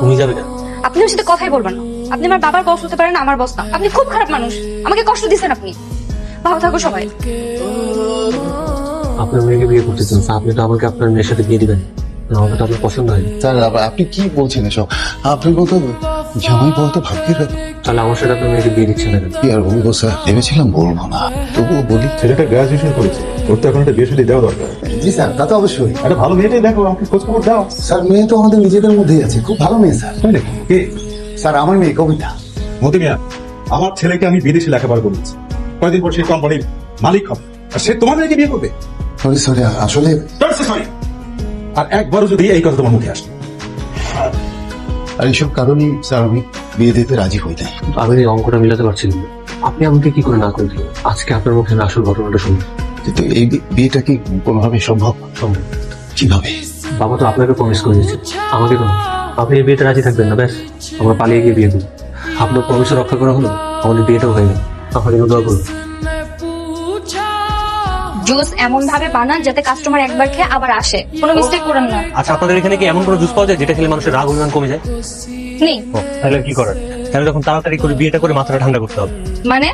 তুমি যাবে কেন? আপনি ওর সাথে কথাই বলবেন না। আপনি আমার বাবার বস হতে পারেন, আমার বস না। আপনি খুব খারাপ মানুষ, আমাকে কষ্ট দিচ্ছেন আপনি। ভালো থাকো সবাই। আপনার মেয়েকে বিয়ে করতে চান, আপনি তো আমাকে আপনার মেয়ের সাথে বিয়ে দিবেন না? আমাকে তো আপনার পছন্দ হয়। স্যার আপনি কি বলছেন এসব? আপনি বলতে জামাই বলতে ভাগ্যের তাহলে আমার সাথে আপনার মেয়েকে বিয়ে দিচ্ছেন না কেন? কি আর বলবো স্যার, ভেবেছিলাম বলবো না, তবুও বলি। ছেলেটা গ্রাজুয়েশন করেছে, ওর তো এখন একটা বিয়ে শাদী দেওয়া দরকার। জি স্যার, তা তো অবশ্যই। একটা ভালো মেয়েটাই দেখো, আমাকে খোঁজ খবর দাও। স্যার মেয়ে তো আমাদের নিজেদের মধ্যেই আছে, খুব ভালো মেয়ে স্যার। তাই নাকি? কে? স্যার আমার মেয়ে কবিতা। মতি মিয়া, আমার ছেলেকে আমি বিদেশে লেখাপড়া করেছি, কয়েকদিন পর সেই কোম্পানির মালিক হবে, আর সে তোমার মেয়েকে বিয়ে করবে? সরি সরি, আসলে সরি। আর একবারও যদি এই কথা তোমার মুখে আসে। আর এইসব কারণেই স্যার আমি বিয়ে দিতে রাজি হই নাই। আমি এই অঙ্কটা মিলাতে পারছিলাম না। আপনি আমাকে কি করে না করে দিলেন? আজকে আপনার মুখে আমি আসল ঘটনাটা শুনি। কিন্তু এই বিয়েটা কি কোনোভাবে সম্ভব? সম্ভব। কিভাবে? বাবা তো আপনাকে প্রমিস করে দিয়েছে, আমাকে তো না। আপনি এই বিয়েতে রাজি থাকবেন না, ব্যাস আমরা পালিয়ে গিয়ে বিয়ে করব। আপনার প্রমিস রক্ষা করা হলো, আমাদের বিয়েটাও হয়ে গেল। আপনাকে দোয়া করুন। জুস এমন ভাবে বানান যাতে কাস্টমার একবার খেয়ে আবার আসে, কোনো মিস্টেক করেন না। আচ্ছা, আপনাদের এখানে কি এমন কোনো জুস পাওয়া যায় যেটা খেলে মানুষের রাগ অভিমান কমে যায়? নেই তাহলে কি করার? তাহলে যখন তাড়াতাড়ি করে বিয়েটা করে মাথাটা ঠান্ডা করতে হবে। মানে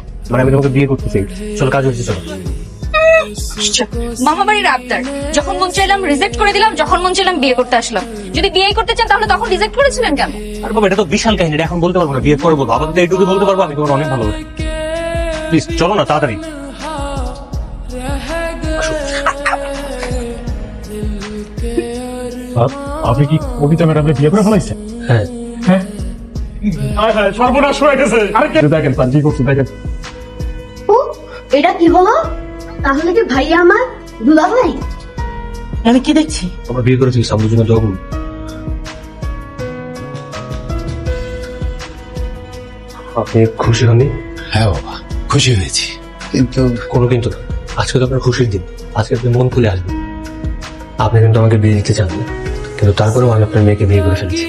আমি তোমাকে বিয়ে করতে চাই, চলো কাজ হচ্ছে, চলো। মামা বাড়ির আবদার, যখন মন চাইলাম রিজেক্ট করে দিলাম, যখন মন চাইলাম বিয়ে করতে আসলাম। যদি বিয়ে করতে চান তাহলে তখন রিজেক্ট করেছিলেন কেন? আর বাবা, এটা তো বিশাল কাহিনী, এখন বলতে পারবো না, বিয়ে করে বলবো। আপাতত এইটুকু বলতে পারবো, আমি তোমার অনেক ভালোবাসি। প্লিজ চলো না তাড়াতাড়ি। আপনি কি কবিতা ম্যাডামকে বিয়ে করে ফেলাইছেন? হ্যাঁ, হ্যাঁ, সর্বনাশ হয়ে গেছে। দেখেন স্যার কি করছে, দেখেন। ও, এটা কি হলো? তাহলে কি ভাইয়া আমার দুলা ভাই? আমি কি দেখছি? আমরা বিয়ে করেছি, সামনের জন্য দোয়া করুন। আপনি খুশি হননি? হ্যাঁ বাবা, খুশি হয়েছি, কিন্তু কোনো কিন্তু না। আজকে তো আপনার খুশির দিন, আজকে আপনি মন খুলে আসবেন। আপনি কিন্তু আমাকে বিয়ে দিতে চান না, কিন্তু তারপরেও আমি আপনার মেয়েকে বিয়ে করে ফেলেছি।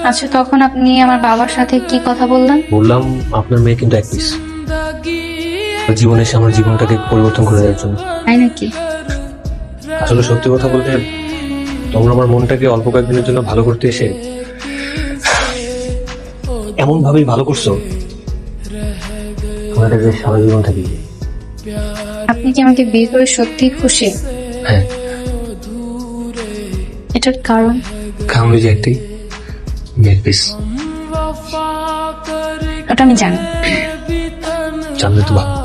আচ্ছা, তখন আপনি আমার বাবার সাথে কি কথা বললেন? বললাম আপনার মেয়ে কিন্তু এক পিস, জীবনে এসে আমার জীবনটাকে পরিবর্তন করে দেওয়ার জন্য। তাই নাকি? আসলে সত্যি কথা বলতে, তোমরা আমার মনটাকে অল্প কয়েকদিনের জন্য ভালো করতে এসে এমন ভাবেই ভালো করছো, আমার এটা সারা জীবন থাকি। আপনি কি আমাকে বিয়ে করে সত্যি খুশি? হ্যাঁ, এটার কারণ? কারণ ওই যে একটাই, এক পিস। ওটা আমি জানি। জানলে তো ভালো।